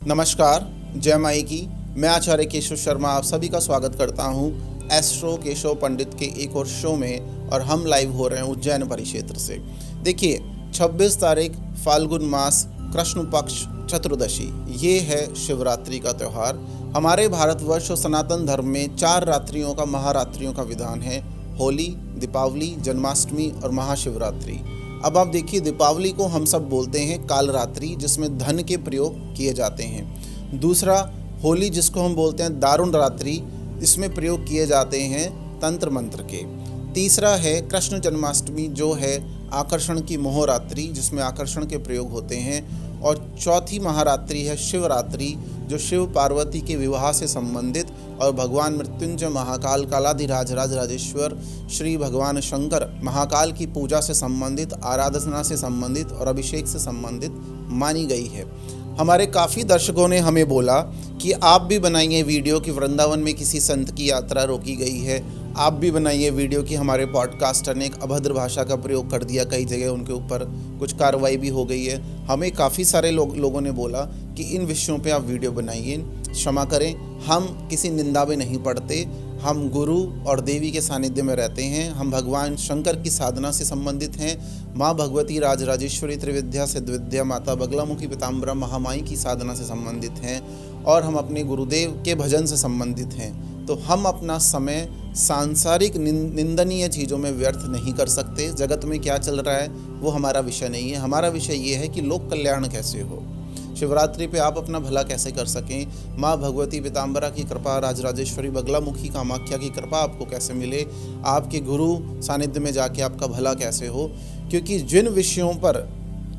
नमस्कार, जय माई की। मैं आचार्य केशव शर्मा आप सभी का स्वागत करता हूं एस्ट्रो केशव पंडित के एक और शो में। और हम लाइव हो रहे हैं उज्जैन परिक्षेत्र से। देखिए, 26 तारीख फाल्गुन मास कृष्ण पक्ष चतुर्दशी, ये है शिवरात्रि का त्यौहार। हमारे भारतवर्ष और सनातन धर्म में 4 रात्रियों का महारात्रियों का विधान है: होली, दीपावली, जन्माष्टमी और महाशिवरात्रि। अब आप देखिए, दीपावली को हम सब बोलते हैं कालरात्रि, जिसमें धन के प्रयोग किए जाते हैं। दूसरा, होली जिसको हम बोलते हैं दारुण रात्रि, इसमें प्रयोग किए जाते हैं तंत्र मंत्र के। तीसरा है कृष्ण जन्माष्टमी, जो है आकर्षण की मोहरात्रि, जिसमें आकर्षण के प्रयोग होते हैं। और चौथी महारात्रि है शिवरात्रि, जो शिव पार्वती के विवाह से संबंधित और भगवान मृत्युंजय महाकाल कालाधिराज राजराजेश्वर श्री भगवान शंकर महाकाल की पूजा से संबंधित, आराधना से संबंधित और अभिषेक से संबंधित मानी गई है। हमारे काफ़ी दर्शकों ने हमें बोला कि आप भी बनाइए वीडियो कि वृंदावन में किसी संत की यात्रा रोकी गई है, आप भी बनाइए वीडियो कि हमारे पॉडकास्टर ने एक अभद्र भाषा का प्रयोग कर दिया, कई जगह उनके ऊपर कुछ कार्रवाई भी हो गई है। हमें काफ़ी सारे लोगों ने बोला कि इन विषयों पे आप वीडियो बनाइए। क्षमा करें, हम किसी निंदा में नहीं पड़ते, हम गुरु और देवी के सानिध्य में रहते हैं। हम भगवान शंकर की साधना से संबंधित हैं। माँ भगवती राजराजेश्वरी त्रिविद्या सिद्धविद्या माता बगलामुखी पीताम्बरा महामाई की साधना से संबंधित हैं और हम अपने गुरुदेव के भजन से संबंधित हैं। तो हम अपना समय सांसारिक निंदनीय चीज़ों में व्यर्थ नहीं कर सकते। जगत में क्या चल रहा है वो हमारा विषय नहीं है। हमारा विषय ये है कि लोक कल्याण कैसे हो, शिवरात्रि पे आप अपना भला कैसे कर सकें, माँ भगवती पीताम्बरा की कृपा, राजराजेश्वरी बगलामुखी कामाख्या की कृपा आपको कैसे मिले, आपके गुरु सानिध्य में जाके आपका भला कैसे हो। क्योंकि जिन विषयों पर,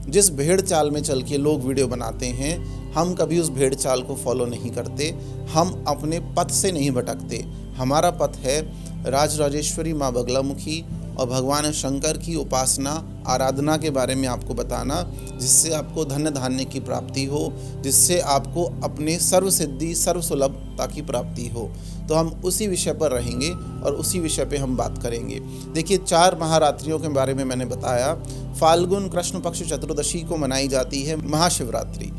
जिस भेड़ चाल में चल के लोग वीडियो बनाते हैं, हम कभी उस भेड़ चाल को फॉलो नहीं करते। हम अपने पथ से नहीं भटकते। हमारा पथ है राजराजेश्वरी माँ बगलामुखी और भगवान शंकर की उपासना, आराधना के बारे में आपको बताना, जिससे आपको धन धान्य की प्राप्ति हो, जिससे आपको अपने सर्व सिद्धि सर्व सुलभता की प्राप्ति हो। तो हम उसी विषय पर रहेंगे और उसी विषय पे हम बात करेंगे। देखिए, 4 महारात्रियों के बारे में मैंने बताया। फाल्गुन कृष्ण पक्ष चतुर्दशी को मनाई जाती है महाशिवरात्रि।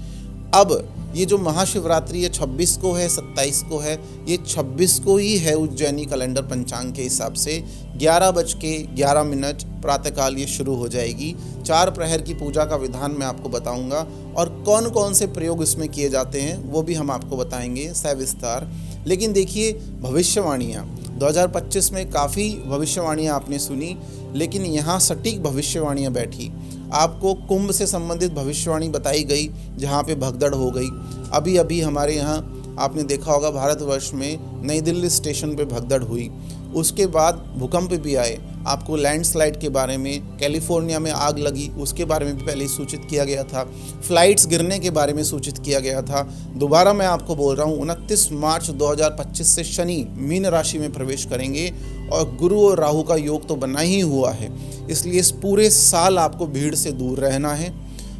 अब ये जो महाशिवरात्रि है 26 को है, 27 को है, ये 26 को ही है उज्जैनी कैलेंडर पंचांग के हिसाब से। 11:11 प्रातःकाल ये शुरू हो जाएगी। 4 प्रहर की पूजा का विधान मैं आपको बताऊंगा और कौन कौन से प्रयोग इसमें किए जाते हैं वो भी हम आपको बताएंगे सविस्तार। लेकिन देखिए, भविष्यवाणियाँ 2025 में काफ़ी भविष्यवाणियाँ आपने सुनी, लेकिन यहाँ सटीक भविष्यवाणियाँ बैठी। आपको कुंभ से संबंधित भविष्यवाणी बताई गई, जहाँ पे भगदड़ हो गई। अभी अभी हमारे यहाँ आपने देखा होगा, भारतवर्ष में नई दिल्ली स्टेशन पे भगदड़ हुई। उसके बाद भूकंप भी आए। आपको लैंडस्लाइड के बारे में, कैलिफोर्निया में आग लगी उसके बारे में भी पहले सूचित किया गया था। फ्लाइट्स गिरने के बारे में सूचित किया गया था। दोबारा मैं आपको बोल रहा हूँ, 29 मार्च 2025 से शनि मीन राशि में प्रवेश करेंगे और गुरु और राहु का योग तो बना ही हुआ है। इसलिए इस पूरे साल आपको भीड़ से दूर रहना है।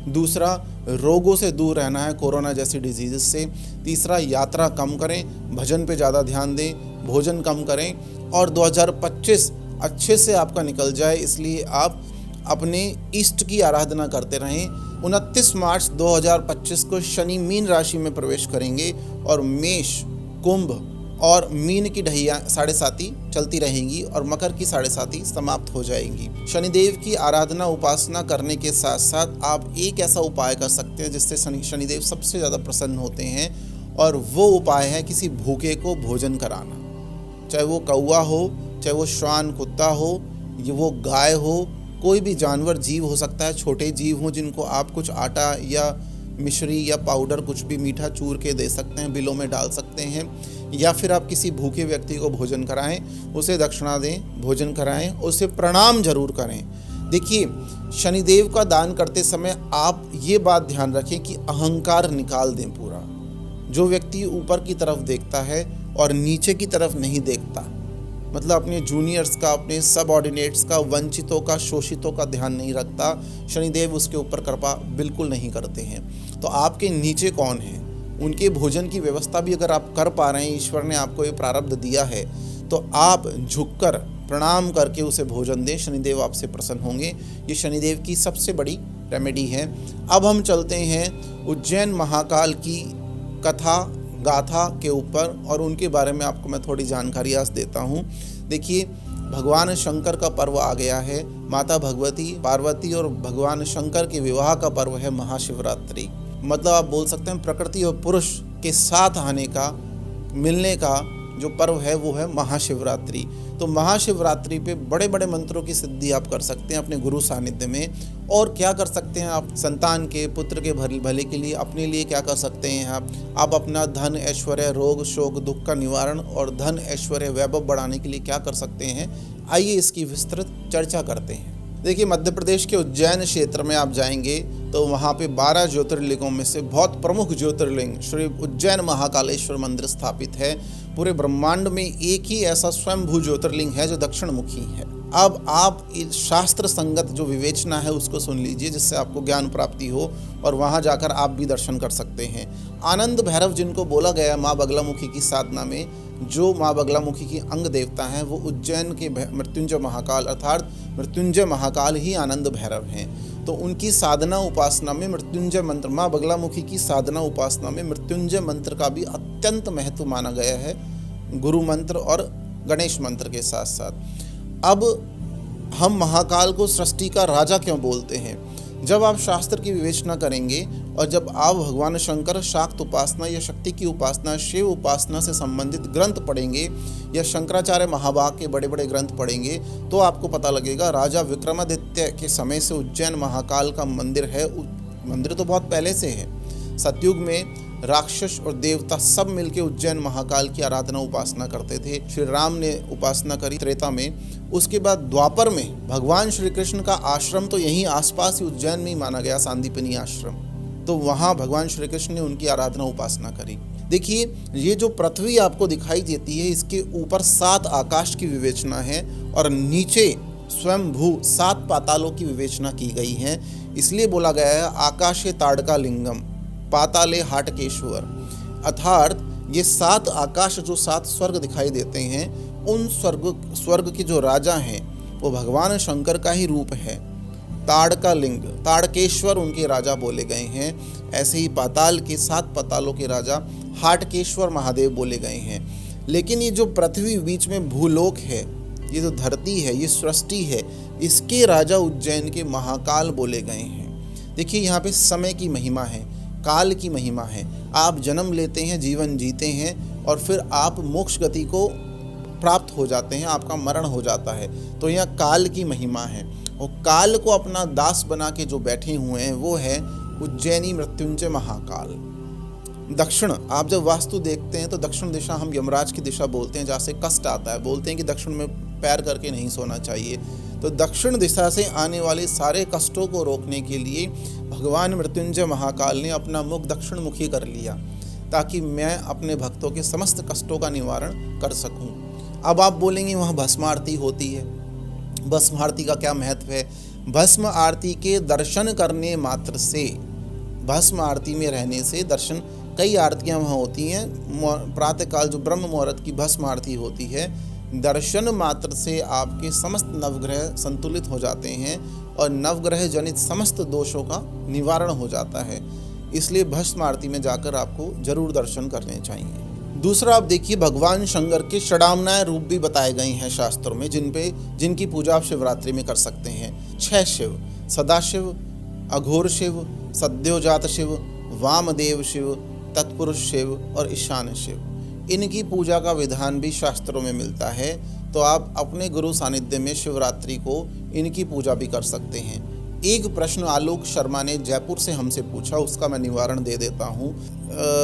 दूसरा, रोगों से दूर रहना है, कोरोना जैसी डिजीज़ से। तीसरा, यात्रा कम करें, भजन पे ज़्यादा ध्यान दें, भोजन कम करें और 2025 अच्छे से आपका निकल जाए, इसलिए आप अपने इष्ट की आराधना करते रहें। 29 मार्च 2025 को शनि मीन राशि में प्रवेश करेंगे और मेष, कुंभ और मीन की ढैया 7.5 चलती रहेंगी और मकर की 7.5 समाप्त हो जाएंगी। शनिदेव की आराधना उपासना करने के साथ साथ आप एक ऐसा उपाय कर सकते हैं जिससे शनिदेव सबसे ज़्यादा प्रसन्न होते हैं, और वो उपाय है किसी भूखे को भोजन कराना। चाहे वो कौवा हो, चाहे वो श्वान कुत्ता हो, ये वो गाय हो, कोई भी जानवर जीव हो सकता है। छोटे जीव हों जिनको आप कुछ आटा या मिश्री या पाउडर कुछ भी मीठा चूर के दे सकते हैं, बिलों में डाल सकते हैं। या फिर आप किसी भूखे व्यक्ति को भोजन कराएं, उसे दक्षिणा दें, भोजन कराएं, उसे प्रणाम जरूर करें। देखिए, शनिदेव का दान करते समय आप ये बात ध्यान रखें कि अहंकार निकाल दें पूरा। जो व्यक्ति ऊपर की तरफ देखता है और नीचे की तरफ नहीं देखता, मतलब अपने जूनियर्स का, अपने सबऑर्डिनेट्स का, वंचितों का, शोषितों का ध्यान नहीं रखता, शनिदेव उसके ऊपर कृपा बिल्कुल नहीं करते हैं। तो आपके नीचे कौन है, उनके भोजन की व्यवस्था भी अगर आप कर पा रहे हैं, ईश्वर ने आपको ये प्रारब्ध दिया है, तो आप झुककर प्रणाम करके उसे भोजन दें। शनिदेव आपसे प्रसन्न होंगे। ये शनिदेव की सबसे बड़ी रेमेडी है। अब हम चलते हैं उज्जैन महाकाल की कथा गाथा के ऊपर और उनके बारे में आपको मैं थोड़ी जानकारी आज देता हूँ। देखिए, भगवान शंकर का पर्व आ गया है। माता भगवती पार्वती और भगवान शंकर के विवाह का पर्व है महाशिवरात्रि। मतलब आप बोल सकते हैं प्रकृति और पुरुष के साथ आने का, मिलने का जो पर्व है वो है महाशिवरात्रि। तो महाशिवरात्रि पे बड़े बड़े मंत्रों की सिद्धि आप कर सकते हैं अपने गुरु सानिध्य में। और क्या कर सकते हैं आप संतान के, पुत्र के भले के लिए, अपने लिए क्या कर सकते हैं आप अपना धन ऐश्वर्य, रोग शोक दुख का निवारण और धन ऐश्वर्य वैभव बढ़ाने के लिए क्या कर सकते हैं, आइए इसकी विस्तृत चर्चा करते हैं। देखिए, मध्य प्रदेश के उज्जैन क्षेत्र में आप जाएंगे तो वहाँ पे 12 ज्योतिर्लिंगों में से बहुत प्रमुख ज्योतिर्लिंग श्री उज्जैन महाकालेश्वर मंदिर स्थापित है। पूरे ब्रह्मांड में एक ही ऐसा स्वयंभू ज्योतिर्लिंग है जो दक्षिण मुखी है। अब आप शास्त्र संगत जो विवेचना है उसको सुन लीजिए, जिससे आपको ज्ञान प्राप्ति हो और वहाँ जाकर आप भी दर्शन कर सकते हैं। आनंद भैरव जिनको बोला गया माँ बगलामुखी की साधना में, जो माँ बगलामुखी की अंग देवता हैं, वो उज्जैन के मृत्युंजय महाकाल अर्थात मृत्युंजय महाकाल ही आनंद भैरव हैं। तो उनकी साधना उपासना में मृत्युंजय मंत्र, माँ बगलामुखी की साधना उपासना में मृत्युंजय मंत्र का भी अत्यंत महत्व माना गया है, गुरु मंत्र और गणेश मंत्र के साथ साथ। अब हम महाकाल को सृष्टि का राजा क्यों बोलते हैं? जब आप शास्त्र की विवेचना करेंगे और जब आप भगवान शंकर शाक्त उपासना या शक्ति की उपासना, शिव उपासना से संबंधित ग्रंथ पढ़ेंगे या शंकराचार्य महाभाग के बड़े बड़े ग्रंथ पढ़ेंगे तो आपको पता लगेगा राजा विक्रमादित्य के समय से उज्जैन महाकाल का मंदिर है। मंदिर तो बहुत पहले से है। सतयुग में राक्षस और देवता सब मिलके उज्जैन महाकाल की आराधना उपासना करते थे। श्री राम ने उपासना करी त्रेता में। उसके बाद द्वापर में भगवान श्री कृष्ण का आश्रम तो यहीं आसपास ही उज्जैन में ही माना गया, सांदीपनी आश्रम। तो वहाँ भगवान श्री कृष्ण ने उनकी आराधना उपासना करी। देखिए, ये जो पृथ्वी आपको दिखाई देती है, इसके ऊपर 7 आकाश की विवेचना है और नीचे स्वयंभू 7 पातालों की विवेचना की गई है। इसलिए बोला गया है आकाशे ताड़का लिंगम पाताले हाटकेश्वर, अर्थात ये 7 आकाश जो 7 स्वर्ग दिखाई देते हैं, उन स्वर्ग के जो राजा हैं वो भगवान शंकर का ही रूप है। ताड़का लिंग, ताड़केश्वर उनके राजा बोले गए हैं। ऐसे ही पाताल के 7 पातालों के राजा हाटकेश्वर महादेव बोले गए हैं। लेकिन ये जो पृथ्वी बीच में भूलोक है, ये जो धरती है, ये सृष्टि है, इसके राजा उज्जैन के महाकाल बोले गए हैं। देखिए, यहाँ पे समय की महिमा है, काल की महिमा है। आप जन्म लेते हैं, जीवन जीते हैं और फिर आप मोक्ष गति को प्राप्त हो जाते हैं, आपका मरण हो जाता है। तो यह काल की महिमा है और काल को अपना दास बना के जो बैठे हुए हैं वो है उज्जैनी मृत्युंजय महाकाल। दक्षिण, आप जब वास्तु देखते हैं तो दक्षिण दिशा हम यमराज की दिशा बोलते हैं, जहाँ से कष्ट आता है। बोलते हैं कि दक्षिण में पैर करके नहीं सोना चाहिए। तो दक्षिण दिशा से आने वाले सारे कष्टों को रोकने के लिए भगवान मृत्युंजय महाकाल ने अपना मुख दक्षिण मुखी कर लिया, ताकि मैं अपने भक्तों के समस्त कष्टों का निवारण कर सकूं। अब आप बोलेंगे वहाँ भस्म आरती होती है। भस्म आरती का क्या महत्व है? भस्म आरती के दर्शन करने मात्र से, भस्म आरती में रहने से दर्शन, कई आरतियाँ वहाँ होती हैं। प्रातःकाल जो ब्रह्म मुहूर्त की भस्म आरती होती है, दर्शन मात्र से आपके समस्त नवग्रह संतुलित हो जाते हैं और नवग्रह जनित समस्त दोषों का निवारण हो जाता है। इसलिए भस्म आरती में जाकर आपको जरूर दर्शन करने चाहिए। दूसरा, आप देखिए, भगवान शंकर के षडामनाय रूप भी बताए गए हैं शास्त्रों में, जिनकी पूजा आप शिवरात्रि में कर सकते हैं। 6 शिव, सदाशिव, अघोर शिव, सद्योजात शिव, वामदेव शिव, तत्पुरुष शिव और ईशान शिव, इनकी पूजा का विधान भी शास्त्रों में मिलता है। तो आप अपने गुरु सानिध्य में शिवरात्रि को इनकी पूजा भी कर सकते हैं। एक प्रश्न आलोक शर्मा ने जयपुर से हमसे पूछा, उसका मैं निवारण दे देता हूँ।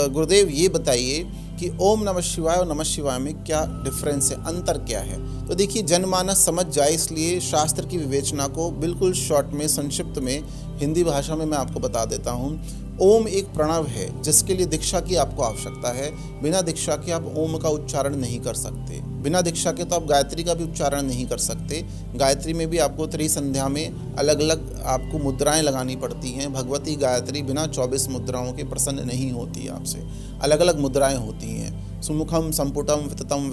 गुरुदेव, ये बताइए कि ओम नमः शिवाय और नमः शिवाय में क्या डिफरेंस है, अंतर क्या है? तो देखिए, जनमानस समझ जाए इसलिए शास्त्र की विवेचना को बिल्कुल शॉर्ट में, संक्षिप्त में, हिंदी भाषा में मैं आपको बता देता हूँ। ओम एक प्रणव है जिसके लिए दीक्षा की आपको आवश्यकता है। बिना दीक्षा के आप ओम का उच्चारण नहीं कर सकते। बिना दीक्षा के तो आप गायत्री का भी उच्चारण नहीं कर सकते। गायत्री में भी आपको त्रिसंध्या में अलग अलग आपको मुद्राएं लगानी पड़ती हैं। भगवती गायत्री बिना 24 मुद्राओं के प्रसन्न नहीं होती आपसे, अलग अलग मुद्राएं होती हैं। सुमुखम संपुटम विततम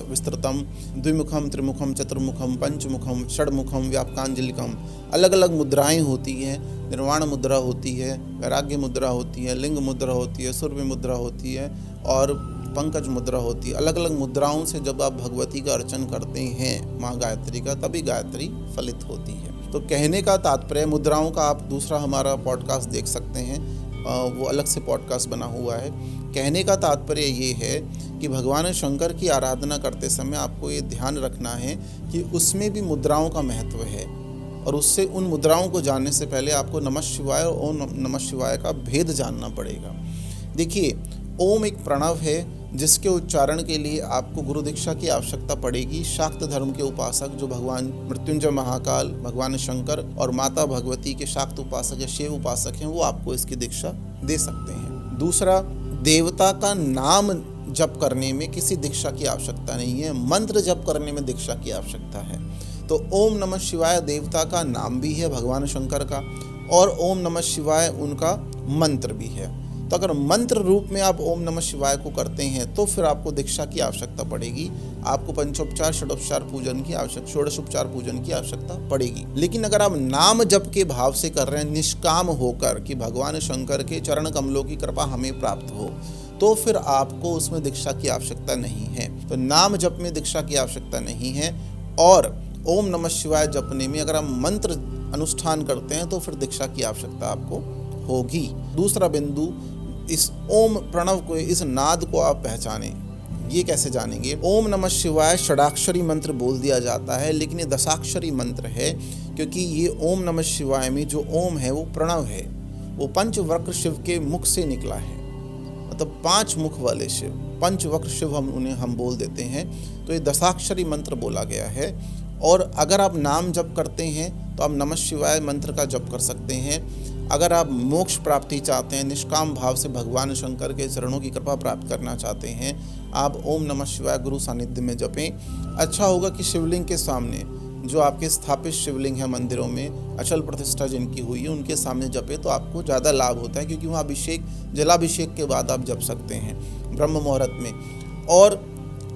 विस्तृतम द्विमुखम त्रिमुखम चतुर्मुखम पंचमुखम षड्मुखम व्यापकांजलिकम। अलग अलग मुद्राएं होती हैं। निर्वाण मुद्रा होती है, वैराग्य मुद्रा होती है, लिंग मुद्रा होती है, सूर्य मुद्रा होती है और पंकज मुद्रा होती है। अलग अलग मुद्राओं से जब आप भगवती का अर्चन करते हैं माँ गायत्री का, तभी गायत्री फलित होती है। तो कहने का तात्पर्य, मुद्राओं का आप दूसरा हमारा पॉडकास्ट देख सकते हैं, वो अलग से पॉडकास्ट बना हुआ है। कहने का तात्पर्य ये है कि भगवान शंकर की आराधना करते समय आपको ये ध्यान रखना है कि उसमें भी मुद्राओं का महत्व है, और उससे उन मुद्राओं को जानने से पहले आपको नमः शिवाय और ओम नमः शिवाय का भेद जानना पड़ेगा। देखिए, ओम एक प्रणव है जिसके उच्चारण के लिए आपको गुरु दीक्षा की आवश्यकता पड़ेगी। शाक्त धर्म के उपासक जो भगवान मृत्युंजय महाकाल, भगवान शंकर और माता भगवती के शाक्त उपासक या शिव उपासक हैं, वो आपको इसकी दीक्षा दे सकते हैं। दूसरा, देवता का नाम जप करने में किसी दीक्षा की आवश्यकता नहीं है, मंत्र जप करने में दीक्षा की आवश्यकता है। तो ओम नमः शिवाय देवता का नाम भी है भगवान शंकर का, और ओम नमः शिवाय उनका मंत्र भी है। तो अगर मंत्र रूप में आप ओम नमः शिवाय को करते हैं तो फिर आपको दीक्षा की आवश्यकता पड़ेगी, आपको पंचोपचार षडोपचार पूजन की आवश्यकता, षोडशोपचार पूजन की आवश्यकता पड़ेगी। लेकिन अगर आप नाम जप के भाव से कर रहे हैं, निष्काम होकर कि भगवान शंकर के चरण कमलों की कृपा हमें प्राप्त हो, तो फिर आपको उसमें दीक्षा की आवश्यकता नहीं है। तो नाम जप में दीक्षा की आवश्यकता नहीं है, और ओम नमः शिवाय जपने में अगर आप मंत्र अनुष्ठान करते हैं तो फिर दीक्षा की आवश्यकता आपको होगी। दूसरा बिंदु, इस ओम प्रणव को, इस नाद को आप पहचानें। ये कैसे जानेंगे? ओम नमः शिवाय षडाक्षरी मंत्र बोल दिया जाता है, लेकिन ये दशाक्षरी मंत्र है, क्योंकि ये ओम नमः शिवाय में जो ओम है वो प्रणव है, वो पंचवक्र शिव के मुख से निकला है, मतलब 5 मुख वाले शिव, पंचवक्र शिव हम बोल देते हैं। तो ये दशाक्षरी मंत्र बोला गया है। और अगर आप नाम जप करते हैं तो आप नमः शिवाय मंत्र का जप कर सकते हैं। अगर आप मोक्ष प्राप्ति चाहते हैं, निष्काम भाव से भगवान शंकर के चरणों की कृपा प्राप्त करना चाहते हैं, आप ओम नमः शिवाय गुरु सानिध्य में जपें। अच्छा होगा कि शिवलिंग के सामने, जो आपके स्थापित शिवलिंग है मंदिरों में, अचल प्रतिष्ठा जिनकी हुई है, उनके सामने जपे तो आपको ज़्यादा लाभ होता है, क्योंकि वहाँ जलाभिषेक के बाद आप जप सकते हैं ब्रह्म मुहूर्त में। और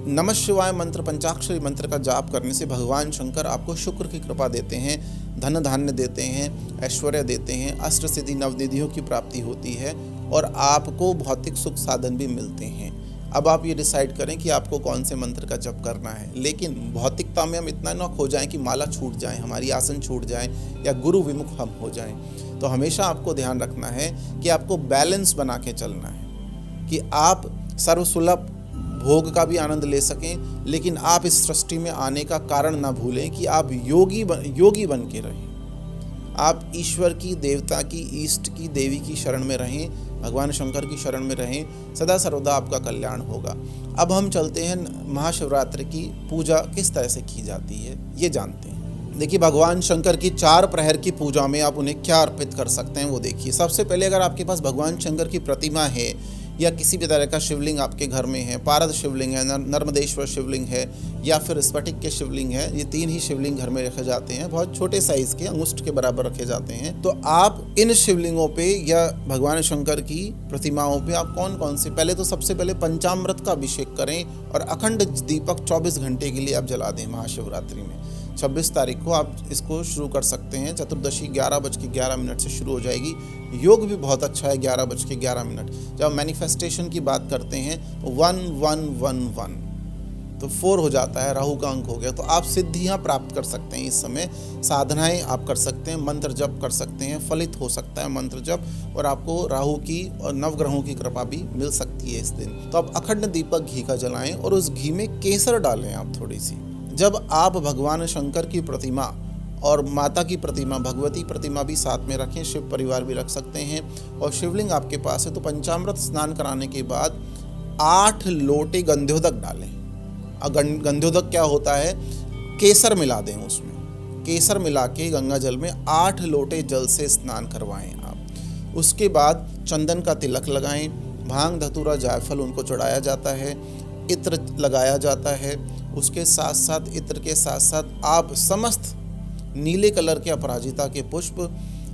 नमः शिवाय मंत्र, पंचाक्षरी मंत्र का जाप करने से भगवान शंकर आपको शुक्र की कृपा देते हैं, धन धान्य देते हैं, ऐश्वर्य देते हैं, अष्ट सिद्धि नवनिधियों की प्राप्ति होती है, और आपको भौतिक सुख साधन भी मिलते हैं। अब आप ये डिसाइड करें कि आपको कौन से मंत्र का जप करना है। लेकिन भौतिकता में हम इतना न खो जाएं कि माला छूट जाए, हमारी आसन छूट जाए, या गुरु विमुख हम हो जाएं। तो हमेशा आपको ध्यान रखना है कि आपको बैलेंस बना के चलना है, कि आप सर्वसुलभ भोग का भी आनंद ले सकें, लेकिन आप इस सृष्टि में आने का कारण ना भूलें कि आप योगी बन के रहें। आप ईश्वर की, देवता की, ईष्ट की, देवी की शरण में रहें, भगवान शंकर की शरण में रहें, सदा सर्वदा आपका कल्याण होगा। अब हम चलते हैं महाशिवरात्रि की पूजा किस तरह से की जाती है, ये जानते हैं। देखिए, भगवान शंकर की 4 प्रहर की पूजा में आप उन्हें क्या अर्पित कर सकते हैं वो देखिए। सबसे पहले, अगर आपके पास भगवान शंकर की प्रतिमा है या किसी भी तरह का शिवलिंग आपके घर में है, पारद शिवलिंग है, नर्मदेश्वर शिवलिंग है, या फिर स्फटिक के शिवलिंग है, ये 3 ही शिवलिंग घर में रखे जाते हैं, बहुत छोटे साइज के, अंगुष्ठ के बराबर रखे जाते हैं। तो आप इन शिवलिंगों पे या भगवान शंकर की प्रतिमाओं पे आप कौन से, पहले तो सबसे पहले पंचामृत का अभिषेक करें और अखंड दीपक 24 घंटे के लिए आप जला दें। महाशिवरात्रि में 26 तारीख को आप इसको शुरू कर सकते हैं। चतुर्दशी 11:11 से शुरू हो जाएगी। योग भी बहुत अच्छा है 11:11। जब मैनिफेस्टेशन की बात करते हैं तो 1111 तो 4 हो जाता है, राहु का अंक हो गया। तो आप सिद्धियां प्राप्त कर सकते हैं इस समय, साधनाएं आप कर सकते हैं, मंत्र जप कर सकते हैं, फलित हो सकता है मंत्र जप, और आपको राहु की और नवग्रहों की कृपा भी मिल सकती है इस दिन। तो आप अखंड दीपक घी का जलाएं और उस घी में केसर डालें आप थोड़ी सी। जब आप भगवान शंकर की प्रतिमा और माता की प्रतिमा, भगवती प्रतिमा भी साथ में रखें, शिव परिवार भी रख सकते हैं, और शिवलिंग आपके पास है तो पंचामृत स्नान कराने के बाद 8 लोटे गंध्योदक डालें। गंध्योदक क्या होता है? केसर मिला दें उसमें, केसर मिला के गंगा जल में 8 लोटे जल से स्नान करवाएं आप। उसके बाद चंदन का तिलक लगाएं, भांग धतूरा जायफल उनको चढ़ाया जाता है, इत्र लगाया जाता है। उसके साथ साथ, इत्र के साथ साथ आप समस्त नीले कलर के अपराजिता के पुष्प,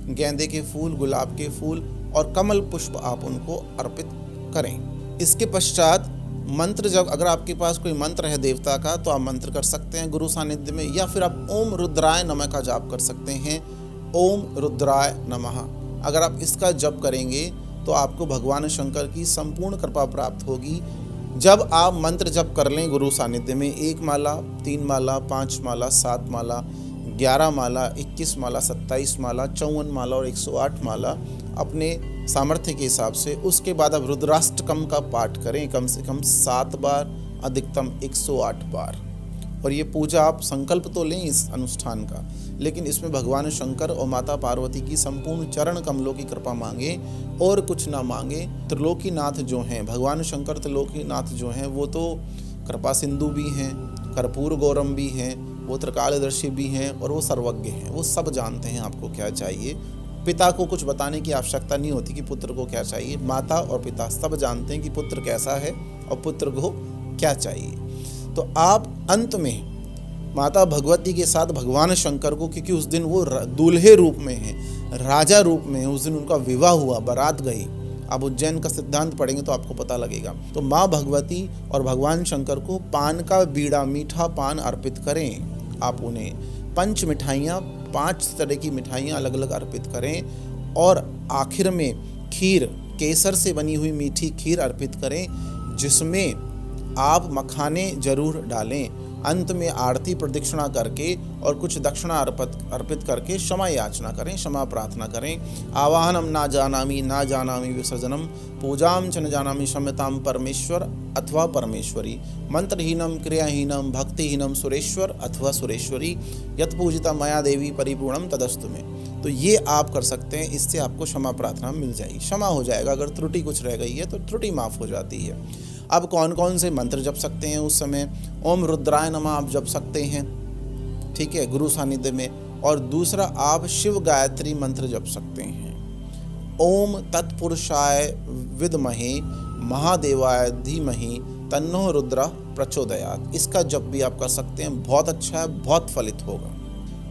गेंदे के फूल, गुलाब के फूल और कमल पुष्प आप उनको अर्पित करें। इसके पश्चात मंत्र जब अगर आपके पास कोई मंत्र है देवता का तो आप मंत्र कर सकते हैं गुरु सानिध्य में, या फिर आप ओम रुद्राय नमः का जाप कर सकते हैं। ओम रुद्राय नमः अगर आप इसका जप करेंगे तो आपको भगवान शंकर की संपूर्ण कृपा प्राप्त होगी। जब आप मंत्र जप कर लें गुरु सानिध्य में 1 माला, 3 माला, 5 माला, 7 माला, 11 माला, 21 माला, 27 माला, 54 माला और 108 माला अपने सामर्थ्य के हिसाब से, उसके बाद आप रुद्राष्टकम का पाठ करें कम से कम 7 बार, अधिकतम 108 बार। और ये पूजा आप संकल्प तो लें इस अनुष्ठान का, लेकिन इसमें भगवान शंकर और माता पार्वती की संपूर्ण चरण कमलों की कृपा मांगे और कुछ ना मांगे। त्रिलोकीनाथ जो हैं, भगवान शंकर त्रिलोकीनाथ जो हैं, वो तो कृपा सिंधु भी हैं, कर्पूर गौरम भी हैं, वो त्रिकालदर्शी भी हैं और वो सर्वज्ञ हैं। वो सब जानते हैं आपको क्या चाहिए। पिता को कुछ बताने की आवश्यकता नहीं होती कि पुत्र को क्या चाहिए। माता और पिता सब जानते हैं कि पुत्र कैसा है और पुत्र को क्या चाहिए। तो आप अंत में माता भगवती के साथ भगवान शंकर को, क्योंकि उस दिन वो दूल्हे रूप में हैं, राजा रूप में हैं, उस दिन उनका विवाह हुआ, बारात गई। आप उज्जैन का सिद्धांत पढ़ेंगे तो आपको पता लगेगा। तो माँ भगवती और भगवान शंकर को पान का बीड़ा, मीठा पान अर्पित करें। आप उन्हें 5 मिठाइयाँ, 5 तरह की मिठाइयाँ अलग अलग अर्पित करें और आखिर में खीर, केसर से बनी हुई मीठी खीर अर्पित करें, जिसमें आप मखाने जरूर डालें। अंत में आरती प्रदक्षिणा करके और कुछ दक्षिणा अर्पित करके क्षमा याचना करें, क्षमा प्रार्थना करें। आवाहनम ना जानामि विसर्जनम, पूजाम च न जानामि क्षम्यताम परमेश्वर अथवा परमेश्वरी, मंत्रहीनम क्रियाहीनम भक्तिहीनम सुरेश्वर अथवा सुरेश्वरी, यत पूजिता मया देवी परिपूर्णम तदस्तु में। तो ये आप कर सकते हैं, इससे आपको क्षमा प्रार्थना मिल जाएगी, क्षमा हो जाएगा। अगर त्रुटि कुछ रह गई है तो त्रुटि माफ़ हो जाती है। अब कौन कौन से मंत्र जप सकते हैं उस समय? ओम रुद्राय नमः आप जप सकते हैं, ठीक है, गुरु सानिध्य में। और दूसरा आप शिव गायत्री मंत्र जप सकते हैं। ओम तत्पुरुषाय विद्महे महादेवाय धीमहि तन्नो रुद्र प्रचोदयात्, इसका जप भी आप कर सकते हैं। बहुत अच्छा है, बहुत फलित होगा।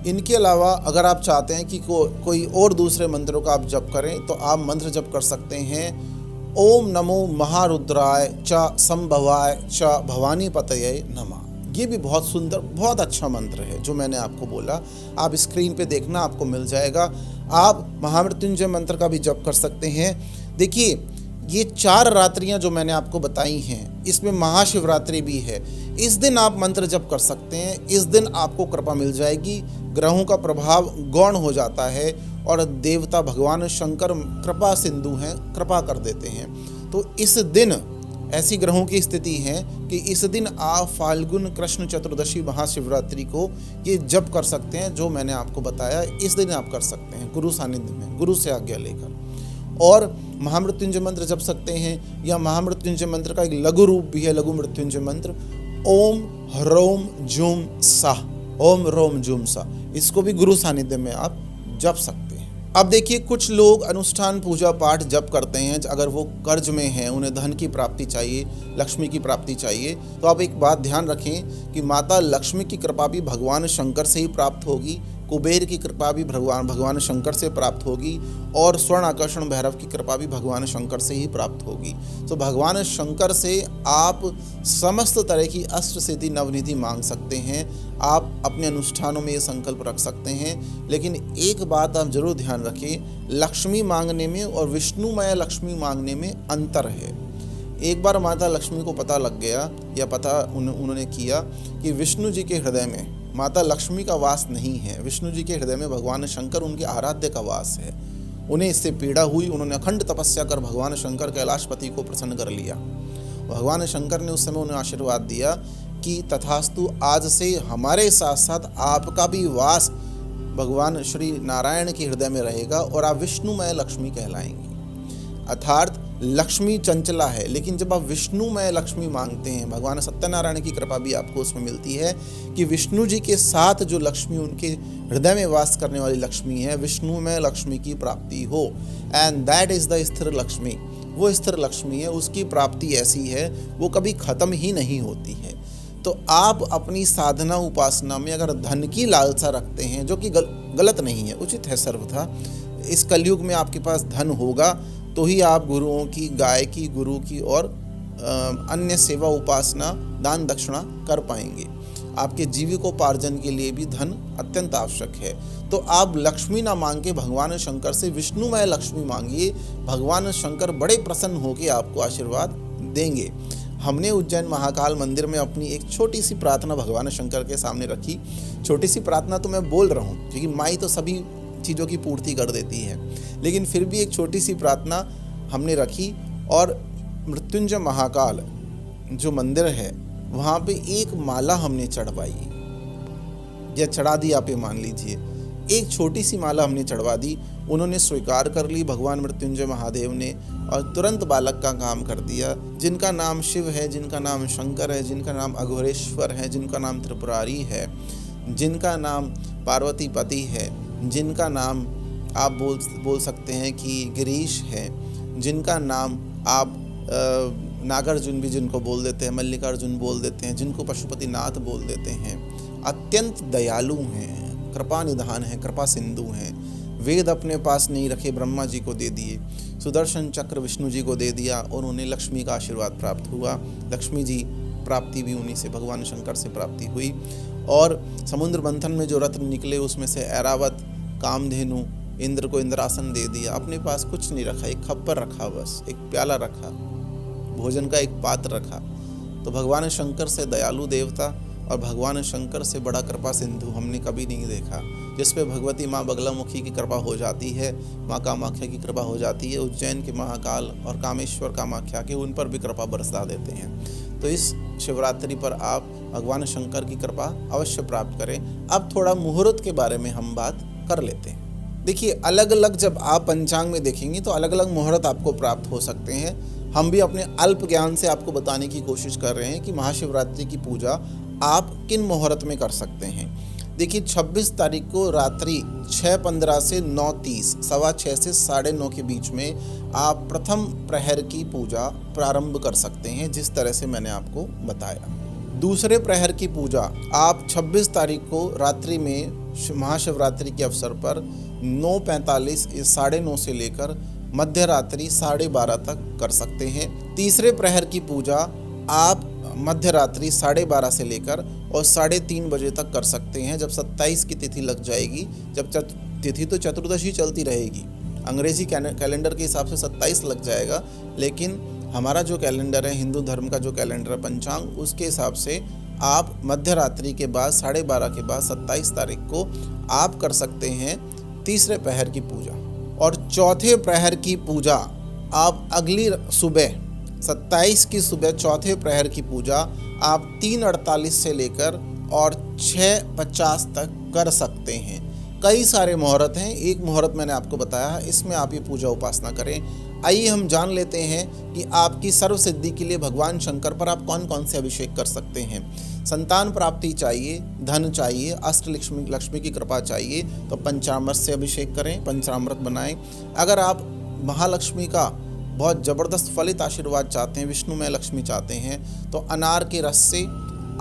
इनके अलावा अगर आप चाहते हैं कि कोई और दूसरे मंत्रों का आप जप करें तो आप मंत्र जप कर सकते हैं। ओम नमो महारुद्राय च संभवाय च भवानी पतये नमः। ये भी बहुत सुंदर, बहुत अच्छा मंत्र है जो मैंने आपको बोला। आप स्क्रीन पे देखना, आपको मिल जाएगा। आप महामृत्युंजय मंत्र का भी जप कर सकते हैं। देखिए, ये 4 रात्रियां जो मैंने आपको बताई हैं, इसमें महाशिवरात्रि भी है। इस दिन आप मंत्र जप कर सकते हैं। इस दिन आपको कृपा मिल जाएगी, ग्रहों का प्रभाव गौण हो जाता है और देवता भगवान शंकर कृपा सिंधु हैं, कृपा कर देते हैं। तो इस दिन ऐसी ग्रहों की स्थिति है कि इस दिन आप फाल्गुन कृष्ण चतुर्दशी महाशिवरात्रि को ये जप कर सकते हैं जो मैंने आपको बताया। इस दिन आप कर सकते हैं गुरु सानिध्य में, गुरु से आज्ञा लेकर। और महामृत्युंजय मंत्र जप सकते हैं, या महामृत्युंजय मंत्र का एक लघु रूप भी है, लघु मृत्युंजय मंत्र, ओम ह्रोम जूम सा, ओम ह्रोम जूम सा। इसको भी गुरु सानिध्य में आप जप सकते हैं। अब देखिए, कुछ लोग अनुष्ठान पूजा पाठ जप करते हैं, अगर वो कर्ज में हैं, उन्हें धन की प्राप्ति चाहिए, लक्ष्मी की प्राप्ति चाहिए, तो आप एक बात ध्यान रखें कि माता लक्ष्मी की कृपा भी भगवान शंकर से ही प्राप्त होगी, कुबेर की कृपा भी भगवान शंकर से प्राप्त होगी, और स्वर्ण आकर्षण भैरव की कृपा भी भगवान शंकर से ही प्राप्त होगी। तो भगवान शंकर से आप समस्त तरह की अष्ट सिद्धि नवनिधि मांग सकते हैं। आप अपने अनुष्ठानों में ये संकल्प रख सकते हैं। लेकिन एक बात आप जरूर ध्यान रखें, लक्ष्मी मांगने में और विष्णुमय लक्ष्मी मांगने में अंतर है। एक बार माता लक्ष्मी को पता लग गया, या पता उन्होंने किया कि विष्णु जी के हृदय में माता लक्ष्मी का वास नहीं है, विष्णु जी के हृदय में भगवान शंकर उनके आराध्य का वास है। उन्हें इससे पीड़ा हुई, उन्होंने अखंड तपस्या कर भगवान शंकर कैलाशपति को प्रसन्न कर लिया। भगवान शंकर ने उस समय उन्हें आशीर्वाद दिया कि तथास्तु, आज से हमारे साथ साथ आपका भी वास भगवान श्री नारायण के हृदय में रहेगा और आप विष्णुमय लक्ष्मी कहलाएंगी। अर्थात लक्ष्मी चंचला है, लेकिन जब आप विष्णुमय लक्ष्मी मांगते हैं, भगवान सत्यनारायण की कृपा भी आपको उसमें मिलती है कि विष्णु जी के साथ जो लक्ष्मी, उनके हृदय में वास करने वाली लक्ष्मी है, विष्णुमय लक्ष्मी की प्राप्ति हो। एंड दैट इज द स्थिर लक्ष्मी। वो स्थिर लक्ष्मी है, उसकी प्राप्ति ऐसी है, वो कभी खत्म ही नहीं होती है। तो आप अपनी साधना उपासना में अगर धन की लालसा रखते हैं, जो कि गलत नहीं है, उचित है सर्वथा, इस कलयुग में आपके पास धन होगा तो ही आप गुरुओं की, गाय की, गुरु की और अन्य सेवा उपासना दान दक्षिणा कर पाएंगे। आपके जीविकोपार्जन के लिए भी धन अत्यंत आवश्यक है। तो आप लक्ष्मी ना मांग के भगवान शंकर से विष्णुमय लक्ष्मी मांगिए। भगवान शंकर बड़े प्रसन्न होकर आपको आशीर्वाद देंगे। हमने उज्जैन महाकाल मंदिर में अपनी एक छोटी सी प्रार्थना भगवान शंकर के सामने रखी। छोटी सी प्रार्थना तो मैं बोल रहा हूँ क्योंकि माई तो सभी चीज़ों की पूर्ति कर देती है, लेकिन फिर भी एक छोटी सी प्रार्थना हमने रखी और मृत्युंजय महाकाल जो मंदिर है वहाँ पे एक माला हमने चढ़वाई या चढ़ा दी, आप ये मान लीजिए। एक छोटी सी माला हमने चढ़वा दी, उन्होंने स्वीकार कर ली भगवान मृत्युंजय महादेव ने, और तुरंत बालक का काम कर दिया। जिनका नाम शिव है, जिनका नाम शंकर है, जिनका नाम अघोरेश्वर है, जिनका नाम त्रिपुरारी है, जिनका नाम पार्वतीपति है, जिनका नाम आप बोल सकते हैं कि गिरीश है, जिनका नाम आप नागार्जुन भी जिनको बोल देते हैं, मल्लिकार्जुन बोल देते हैं, जिनको पशुपतिनाथ बोल देते हैं, अत्यंत दयालु हैं, कृपा निधान है, कृपा सिंधु हैं। वेद अपने पास नहीं रखे, ब्रह्मा जी को दे दिए, सुदर्शन चक्र विष्णु जी को दे दिया और उन्हें लक्ष्मी का आशीर्वाद प्राप्त हुआ। लक्ष्मी जी प्राप्ति भी उन्हीं से, भगवान शंकर से प्राप्ति हुई। और समुद्र मंथन में जो रत्न निकले उसमें से ऐरावत, कामधेनु, इंद्र को इंद्रासन दे दिया। अपने पास कुछ नहीं रखा, एक खप्पर रखा, बस एक प्याला रखा, भोजन का एक पात्र रखा। तो भगवान शंकर से दयालु देवता और भगवान शंकर से बड़ा कृपा सिंधु हमने कभी नहीं देखा। जिस पे भगवती माँ बगलामुखी की कृपा हो जाती है, माँ कामाख्या की कृपा हो जाती है, उज्जैन के महाकाल और कामेश्वर कामाख्या के उन पर भी कृपा बरसा देते हैं। तो इस शिवरात्रि पर आप भगवान शंकर की कृपा अवश्य प्राप्त करें। अब थोड़ा मुहूर्त के बारे में हम बात कर लेते हैं। देखिए, अलग अलग जब आप पंचांग में देखेंगे तो अलग अलग मुहूर्त आपको प्राप्त हो सकते हैं। हम भी अपने अल्प ज्ञान से आपको बताने की कोशिश कर रहे हैं कि महाशिवरात्रि की पूजा आप किन मुहूर्त में कर सकते हैं। देखिए, 26 तारीख को रात्रि 6:15 से 9:30, 6:15 से 9:30 के बीच में आप प्रथम प्रहर की पूजा प्रारंभ कर सकते हैं, जिस तरह से मैंने आपको बताया। दूसरे प्रहर की पूजा आप 26 तारीख को रात्रि में महाशिवरात्रि के अवसर पर 9:45 9:30 से लेकर मध्य रात्रि 12:30 तक कर सकते हैं। तीसरे प्रहर की पूजा आप मध्य रात्रि 12:30 से लेकर और 3:30 बजे तक कर सकते हैं, जब 27 की तिथि लग जाएगी। जब तिथि तो चतुर्दशी चलती रहेगी, अंग्रेजी कैलेंडर के हिसाब से 27 लग जाएगा, लेकिन हमारा जो कैलेंडर है, हिंदू धर्म का जो कैलेंडर है पंचांग, उसके हिसाब से आप मध्य रात्रि के बाद 12:30 के बाद 27 तारीख को आप कर सकते हैं तीसरे प्रहर की पूजा। और चौथे प्रहर की पूजा आप अगली सुबह 27 की सुबह चौथे प्रहर की पूजा आप 3:48 से लेकर और 6:50 तक कर सकते हैं। कई सारे मुहूर्त हैं, एक मुहूर्त मैंने आपको बताया है, इसमें आप ये पूजा उपासना करें। आइए हम जान लेते हैं कि आपकी सर्व सिद्धि के लिए भगवान शंकर पर आप कौन कौन से अभिषेक कर सकते हैं। संतान प्राप्ति चाहिए, धन चाहिए, अष्ट लक्ष्मी की कृपा चाहिए तो पंचामृत से अभिषेक करें, पंचामृत बनाएं। अगर आप महालक्ष्मी का बहुत ज़बरदस्त फलित आशीर्वाद चाहते हैं, विष्णुमय लक्ष्मी चाहते हैं, तो अनार के रस से,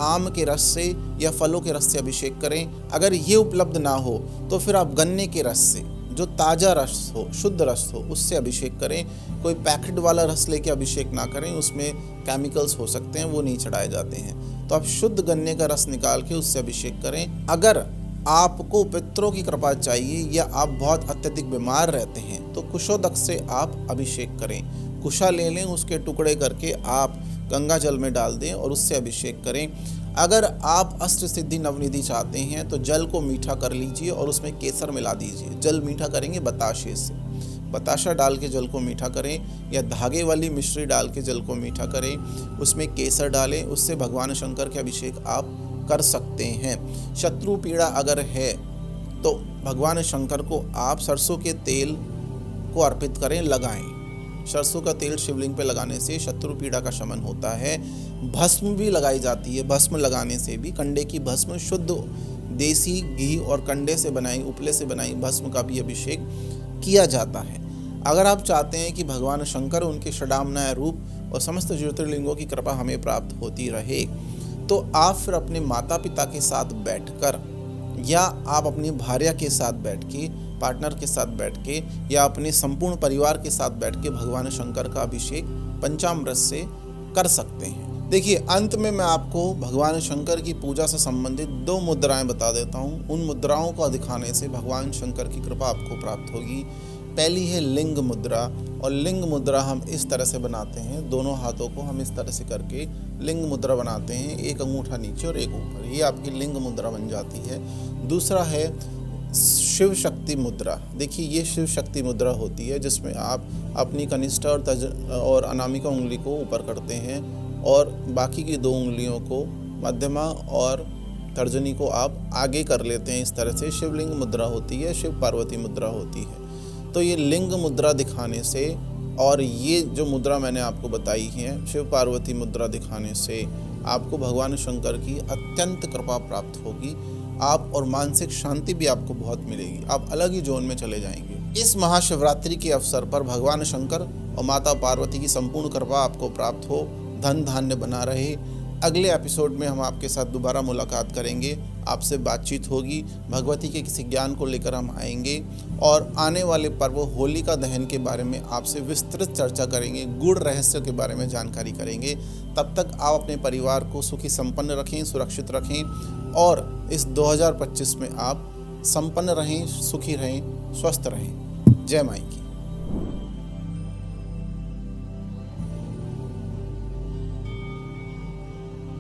आम के रस से या फलों के रस से अभिषेक करें। अगर ये उपलब्ध ना हो तो फिर आप गन्ने के रस से, जो ताज़ा रस हो, शुद्ध रस हो, उससे अभिषेक करें। कोई पैकेट वाला रस लेके अभिषेक ना करें, उसमें केमिकल्स हो सकते हैं, वो नहीं चढ़ाए जाते हैं। तो आप शुद्ध गन्ने का रस निकाल के उससे अभिषेक करें। अगर आपको पितरों की कृपा चाहिए या आप बहुत अत्यधिक बीमार रहते हैं तो कुशोदक से आप अभिषेक करें। कुशा ले लें, उसके टुकड़े करके आप गंगा जल में डाल दें और उससे अभिषेक करें। अगर आप अष्ट सिद्धि नवनिधि चाहते हैं तो जल को मीठा कर लीजिए और उसमें केसर मिला दीजिए। जल मीठा करेंगे बताशे से, बताशा डाल के जल को मीठा करें या धागे वाली मिश्री डाल के जल को मीठा करें, उसमें केसर डालें, उससे भगवान शंकर के अभिषेक आप कर सकते हैं। शत्रु पीड़ा अगर है तो भगवान शंकर को आप सरसों के तेल को अर्पित करें, लगाएं। सरसों का तेल शिवलिंग पे लगाने से शत्रु पीड़ा का शमन होता है। भस्म भी लगाई जाती है, भस्म लगाने से भी, कंडे की भस्म, शुद्ध देसी घी और कंडे से बनाई, उपले से बनाई भस्म का भी अभिषेक किया जाता है। अगर आप चाहते हैं कि भगवान शंकर, उनके षडामनाय रूप और समस्त ज्योतिर्लिंगों की कृपा हमें प्राप्त होती रहे, तो आप फिर अपने माता पिता के साथ बैठकर या आप अपनी भार्या के साथ बैठ के, पार्टनर के साथ बैठ के या अपने संपूर्ण परिवार के साथ बैठ के भगवान शंकर का अभिषेक पंचामृत से कर सकते हैं। देखिए, अंत में मैं आपको भगवान शंकर की पूजा से संबंधित 2 मुद्राएं बता देता हूँ। उन मुद्राओं को दिखाने से भगवान शंकर की कृपा आपको प्राप्त होगी। पहली है लिंग मुद्रा, और लिंग मुद्रा हम इस तरह से बनाते हैं, दोनों हाथों को हम इस तरह से करके लिंग मुद्रा बनाते हैं, एक अंगूठा नीचे और एक ऊपर, ये आपकी लिंग मुद्रा बन जाती है। दूसरा है शिव शक्ति मुद्रा। देखिए, ये शिव शक्ति मुद्रा होती है जिसमें आप अपनी कनिष्ठ और अनामिका उंगली को ऊपर करते हैं और बाकी की 2 उंगलियों को, मध्यमा और तर्जनी को आप आगे कर लेते हैं। इस तरह से शिवलिंग मुद्रा होती है, शिव पार्वती मुद्रा होती है। तो ये लिंग मुद्रा दिखाने से और ये जो मुद्रा मैंने आपको बताई है शिव पार्वती मुद्रा दिखाने से आपको भगवान शंकर की अत्यंत कृपा प्राप्त होगी। आप और मानसिक शांति भी आपको बहुत मिलेगी, आप अलग ही जोन में चले जाएंगे। इस महाशिवरात्रि के अवसर पर भगवान शंकर और माता पार्वती की संपूर्ण कृपा आपको प्राप्त हो, धन धान्य बना रहे। अगले एपिसोड में हम आपके साथ दोबारा मुलाकात करेंगे, आपसे बातचीत होगी, भगवती के किसी ज्ञान को लेकर हम आएंगे और आने वाले पर्व होलिका दहन के बारे में आपसे विस्तृत चर्चा करेंगे, गूढ़ रहस्य के बारे में जानकारी करेंगे। तब तक आप अपने परिवार को सुखी संपन्न रखें, सुरक्षित रखें और इस 2025 में आप संपन्न रहें, सुखी रहें, स्वस्थ रहें। जय माई की।